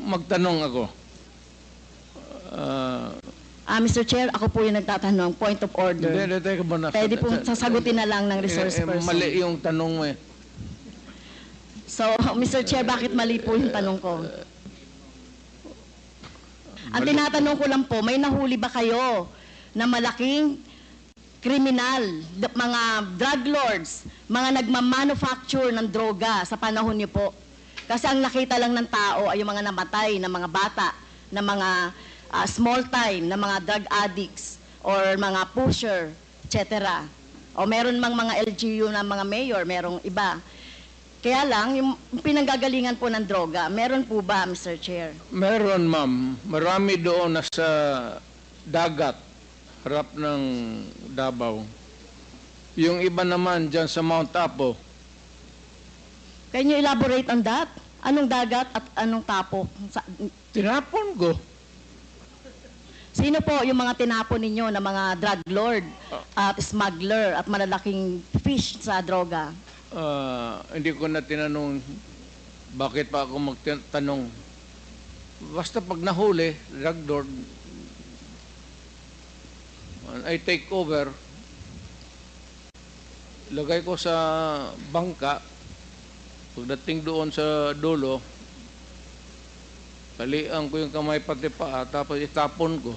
magtanong ako. Mr. Chair, ako po yung nagtatanong. Point of order. Hindi, teka muna. Pwede po sasagutin na lang ng resource person. Mali yung tanong mo eh. So, Mr. Chair, bakit mali po yung tanong ko? Ang tinatanong ko lang po, may nahuli ba kayo na malaking kriminal, mga drug lords, mga nagmamanufacture ng droga sa panahon niyo po? Kasi ang nakita lang ng tao ay yung mga namatay na mga bata, na mga small time, na mga drug addicts, or mga pusher, etc. O meron mang mga LGU na mga mayor, merong iba. Kaya lang, yung pinanggagalingan po ng droga, meron po ba, Mr. Chair? Meron, ma'am. Marami doon nasa dagat, harap ng Davao. Yung iba naman dyan sa Mount Apo. Can you elaborate on that? Anong dagat at anong tapo? Tinapon ko. Sino po yung mga tinapon ninyo na mga drug lord at smuggler at malalaking fish sa droga? Hindi ko na tinanong bakit pa ako magtanong. Basta pag nahuli, drug lord, I take over, lagay ko sa bangka, pagdating doon sa dulo, talian ko yung kamay pati paa, tapos itapon ko.